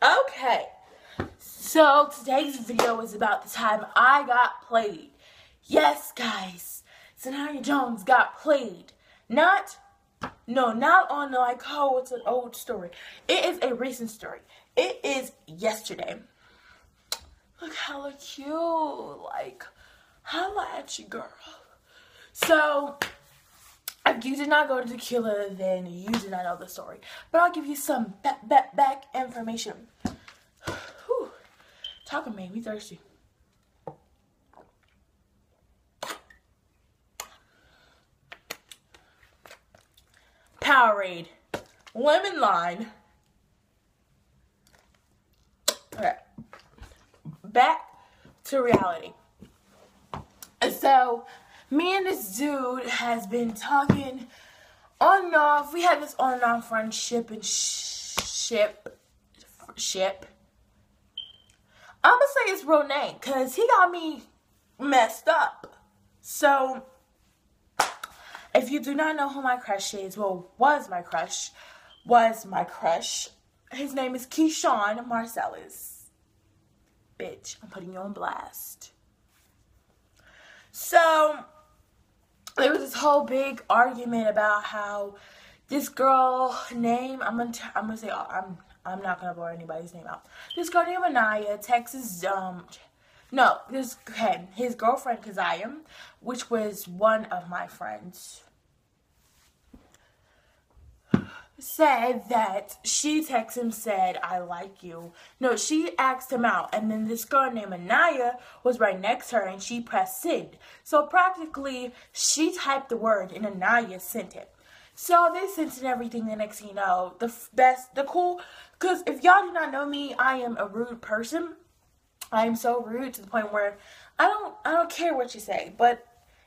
Okay, so today's video is about the time I got played. Yes, guys, Sanaya Jones got played. Not on like, oh, it's an old story. It is a recent story. It is yesterday. Look hella cute. Like, holla at you, girl. So, if you did not go to Tequila, then you did not know the story. But I'll give you some back information. Whew. Talking made me thirsty. Powerade. Lemon Lime. Okay. Back to reality. So, me and this dude has been talking on and off. We had this on and off friendship and ship. I'm gonna say his real name because he got me messed up. So, if you do not know who my crush is, well, was my crush. His name is Keyshawn Marcellus. Bitch, I'm putting you on blast. So, there was this whole big argument about how this girl named, I'm not gonna blur anybody's name out. This girl named Anaya texts his girlfriend Kazayam, which was one of my friends, said that she texted him, said, I like you. No, she asked him out, and then this girl named Anaya was right next to her, and she pressed send. So practically, she typed the word, and Anaya sent it. So they sent it and everything. The next thing you know, because if y'all do not know me, I am a rude person. I am so rude to the point where I don't care what you say, but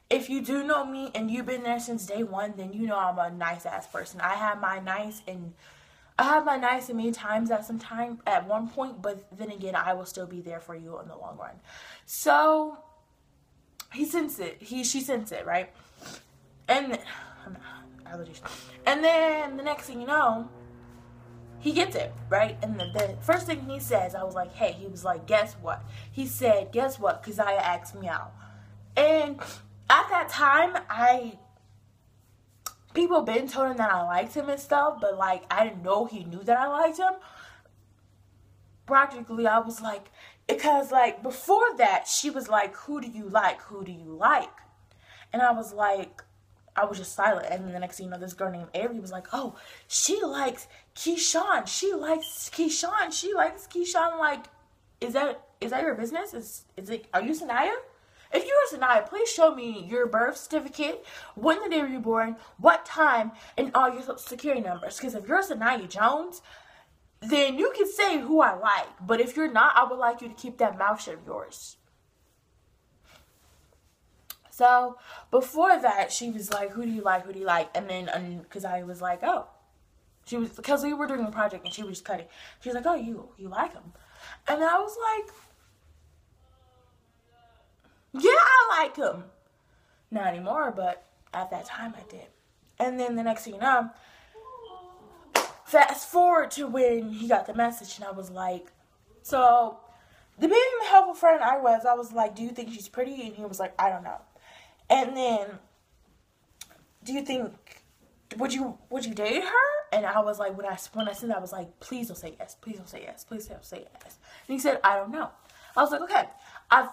if you do know me and you've been there since day one, then you know I'm a nice ass person. I have my nice in many times at one point, but then again, I will still be there for you in the long run. So she sends it, right? And then the next thing you know, he gets it, right? And the first thing he says, I was like, hey, he was like, guess what? He said, guess what? Kazaya asked me out. And at that time, people been told him that I liked him and stuff, but like, I didn't know he knew that I liked him. Practically, I was like, because like, before that, she was like, who do you like? Who do you like? And I was like, I was just silent. And then the next thing you know, this girl named Avery was like, oh, she likes Keyshawn. She likes Keyshawn. She likes Keyshawn. Like, is that your business? Is it, are you Sanaya? If you are Sanaya, please show me your birth certificate, when the day you were born, what time, and all your social security numbers. Because if you're Sanaya Jones, then you can say who I like. But if you're not, I would like you to keep that mouth shut of yours. So, before that, she was like, who do you like, who do you like? And then, because I was like, oh. Because we were doing a project and she was cutting. She was like, oh, you like him. And I was like, yeah, I like him. Not anymore, but at that time I did. And then the next thing you know, fast forward to when he got the message, and I was like, so, being the helpful friend I was like, do you think she's pretty? And he was like, I don't know. And then, do you think, would you date her? And I was like, when I said that, I was like, please don't say yes, please don't say yes, please don't say yes. And he said, I don't know. I was like, okay. I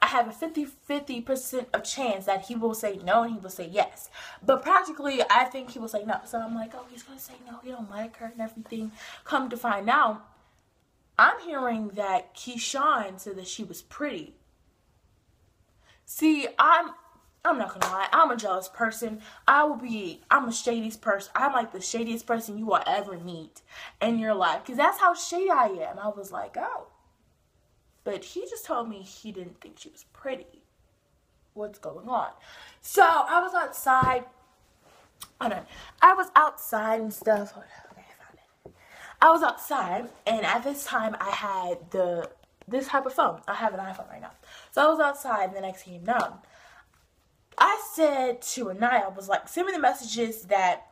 have a 50% of chance that he will say no and he will say yes. But practically, I think he will say no. So I'm like, oh, he's going to say no. He don't like her and everything. Come to find out, I'm hearing that Keyshawn said that she was pretty. See, I'm not going to lie. I'm a jealous person. I'm a shadiest person. I'm like the shadiest person you will ever meet in your life. Because that's how shady I am. I was like, oh. But he just told me he didn't think she was pretty. What's going on? So, I was outside. Hold on. I was outside and stuff. Hold on. Okay, I found it. I was outside, and at this time, I had this type of phone. I have an iPhone right now. So, I was outside, and the next thing you know, I said to Anaya, I was like, send me the messages that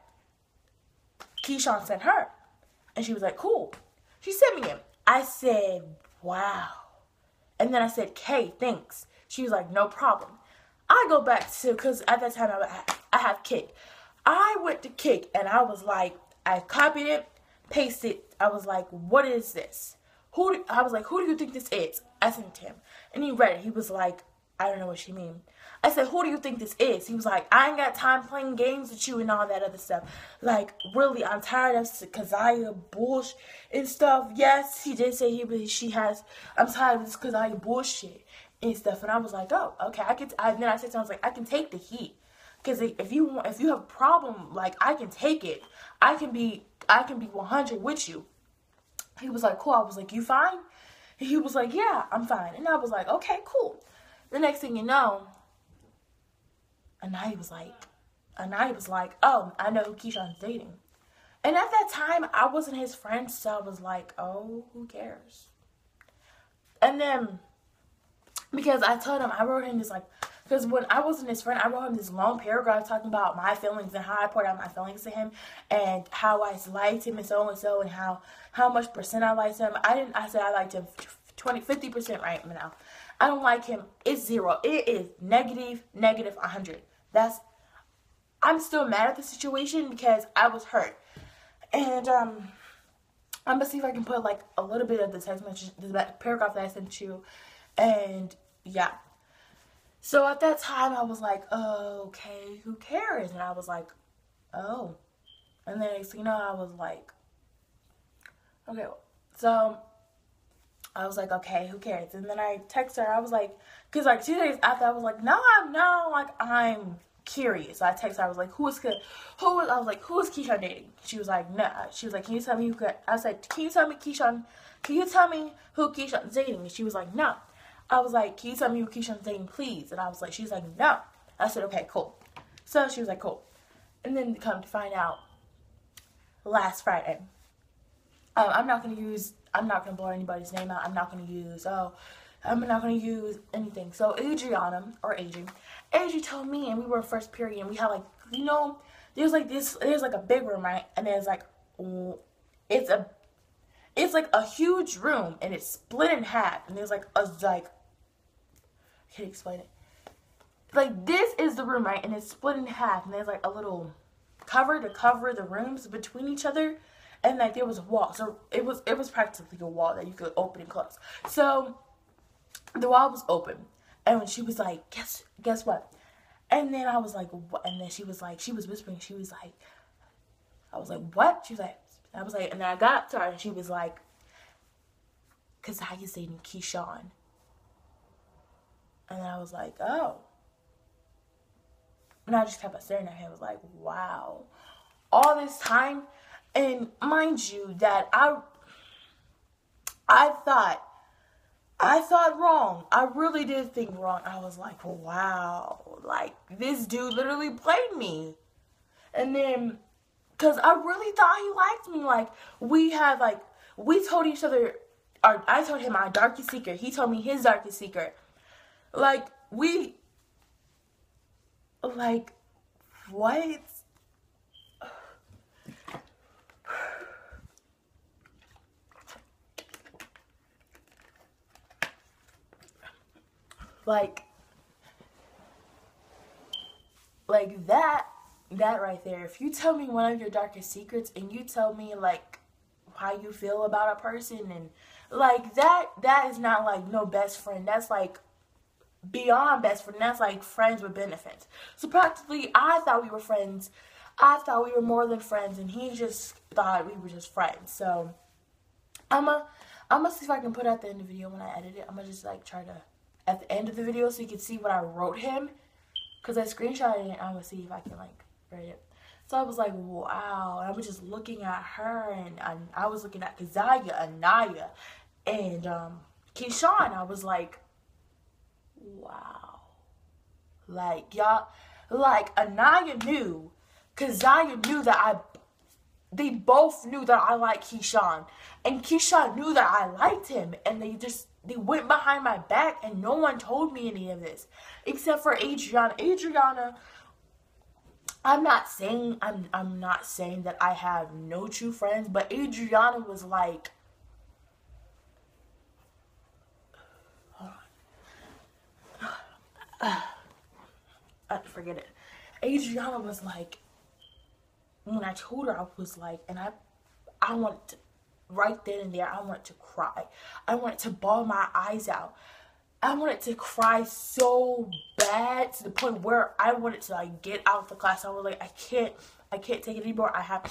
Keyshawn sent her. And she was like, cool. She sent me them. I said, wow. And then I said, Kay, thanks. She was like, no problem. I go back to, because at that time I have Kik. I went to Kik and I was like, I copied it, pasted it. I was like, what is this? I was like, who do you think this is? I sent it to him. And he read it. He was like, I don't know what she mean. I said, who do you think this is? He was like, I ain't got time playing games with you and all that other stuff. Like, really, I'm tired of Keziah bullshit and stuff. Yes, he did say I'm tired of this Keziah bullshit and stuff. And I was like, oh, okay. Then I said to him, I was like, I can take the heat. Because if you have a problem, like, I can take it. I can be 100 with you. He was like, cool. I was like, you fine? He was like, yeah, I'm fine. And I was like, okay, cool. The next thing you know, Anaya was like, oh, I know who Keyshawn's dating. And at that time, I wasn't his friend, so I was like, oh, who cares? And then, because I told him, I wrote him this, like, because when I wasn't his friend, I wrote him this long paragraph talking about my feelings and how I poured out my feelings to him and how I liked him and so and how much percent I liked him. I said I liked him 50% right now. I don't like him. It's 0. It is negative 100. I'm still mad at the situation because I was hurt. And I'm gonna see if I can put like a little bit of the text message, the paragraph that I sent you, and yeah. So at that time I was like, oh, okay, who cares? And I was like, oh. And then next thing you know, I was like, okay. So I was like, okay, who cares? And then I texted her. I was like, because like 2 days after, I was like, I'm curious. So I texted her. I was like, who is Keyshawn dating? She was like, nah. She was like, can you tell me I said, can you tell me who Keyshawn's dating? And she was like, no. I was like, can you tell me who Keyshawn's dating, please? And I was like, she's like, no. I said, okay, cool. So she was like, cool. And then come to find out, last Friday, I'm not going to blur anybody's name out. I'm not going to use anything. So Adriana, or Adri told me, and we were first period, and we had like, there's like a big room, right? And there's like, it's like a huge room, and it's split in half, and there's I can't explain it. Like, this is the room, right? And it's split in half, and there's like a little cover to cover the rooms between each other. And like there was a wall, so it was practically a wall that you could open and close. So the wall was open, and when she was like, guess what? And then I was like, what? And then she was whispering. She was like, I was like, what? She was like, I was like, and then I got up to her, and she was like, Keziah's dating Keyshawn. And then I was like, oh. And I just kept staring at her. I was like, wow, all this time. And mind you that I thought wrong. I really did think wrong. I was like, wow, like this dude literally played me. And then, cause I really thought he liked me. Like we told each other, or I told him my darkest secret. He told me his darkest secret. Like what? Like that right there. If you tell me one of your darkest secrets and you tell me like how you feel about a person, and like that is not like no best friend. That's like beyond best friend. That's like friends with benefits. So practically I thought we were friends. I thought we were more than friends, and he just thought we were just friends. So I'm gonna see if I can put it at the end of the video when I edit it. I'm gonna just like try to at the end of the video so you can see what I wrote him, because I screenshotted it, and I'm gonna see if I can like write it. So I was like, wow. And I was just looking at her, and I was looking at Keziah, Anaya, and Keyshawn. I was like, wow. Like y'all, like Anaya knew, Keziah knew that they both knew that I like Keyshawn, and Keyshawn knew that I liked him, and they went behind my back, and no one told me any of this except for Adriana. Adriana, I'm not saying that I have no true friends, but Adriana was like forget it. Adriana was like, when I told her, I was like, and I wanted to, right then and there, I wanted to cry. I wanted to bawl my eyes out. I wanted to cry so bad to the point where I wanted to like get out of the class. I was like, I can't take it anymore. I have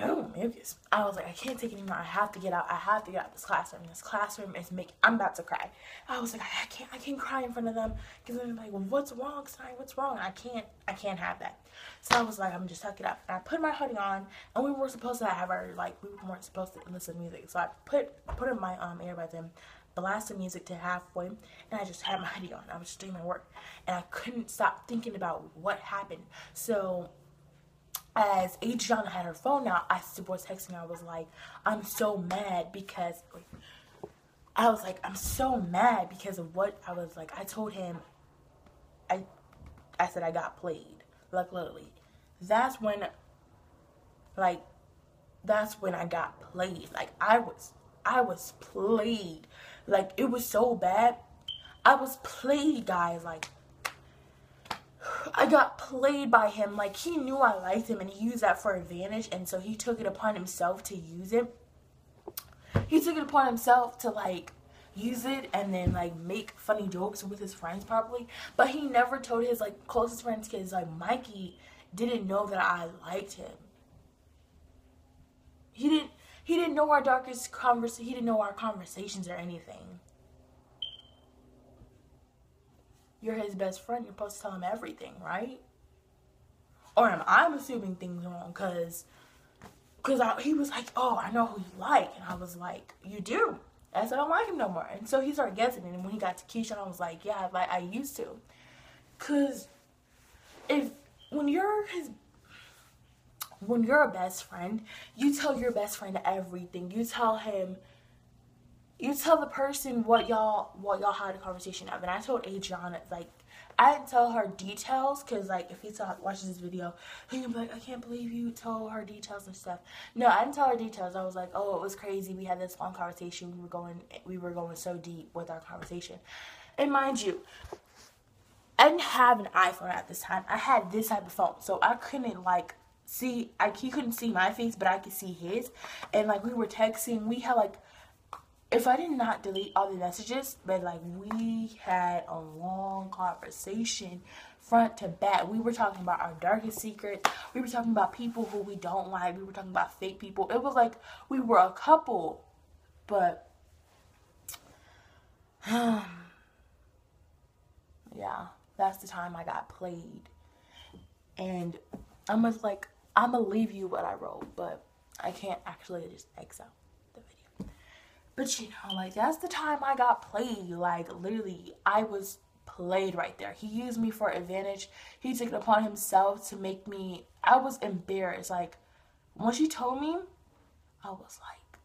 oh, mucus. I was like, I can't take it anymore. I have to get out. I have to get out of this classroom. This classroom is making, I'm about to cry. I was like, I can't cry in front of them. Because they're like, well, what's wrong, Stein? What's wrong? I can't have that. So I was like, I'm just suck it up. And I put my hoodie on, and we were supposed to have our, like, we weren't supposed to listen to music. So I put in my earbuds in, blasted music to halfway, and I just had my hoodie on. I was just doing my work. And I couldn't stop thinking about what happened. So as Adriana had her phone out, I was texting her. I was like, I'm so mad because, I'm so mad because of what I was like. I told him, I said I got played. Like, literally. That's when I got played. Like, I was played. Like, it was so bad. I was played, guys. Like, I got played by him. Like, he knew I liked him and he used that for advantage, and so he took it upon himself to use it. He took it upon himself to, like, use it and then, like, make funny jokes with his friends probably. But he never told his, like, closest friends, because, like, Mikey didn't know that I liked him. He didn't know our darkest he didn't know our conversations or anything. You're his best friend. You're supposed to tell him everything, right? Or am I assuming things wrong? Because he was like, oh, I know who you like. And I was like, you do? I said, I don't like him no more. And so he started guessing. And when he got to Keisha, I was like, yeah, like I used to. Because when you're a best friend, you tell your best friend everything. You tell the person what y'all had a conversation of. And I told Adriana, like, I didn't tell her details, because, like, if he watches this video, he can be like, I can't believe you told her details and stuff. No, I didn't tell her details. I was like, oh, it was crazy. We had this long conversation. We were going so deep with our conversation. And mind you, I didn't have an iPhone at this time. I had this type of phone, so I couldn't, like, see, he couldn't see my face, but I could see his. And, like, we were texting. We had, like, if I did not delete all the messages, but, like, we had a long conversation front to back. We were talking about our darkest secrets. We were talking about people who we don't like. We were talking about fake people. It was like we were a couple, but yeah, that's the time I got played. And I was like, I'm gonna leave you what I wrote, but I can't actually just X out the video. But, you know, like, that's the time I got played. Like, literally, I was played right there. He used me for advantage. He took it upon himself to make me, I was embarrassed. Like, when she told me, I was like,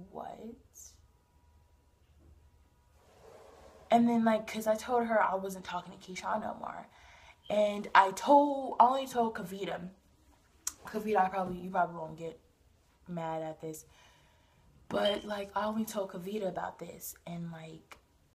what? And then, like, because I told her I wasn't talking to Keisha no more. And I only told Kavita. Kavita, you probably won't get mad at this. But, like, I only told Kavita about this. And, like,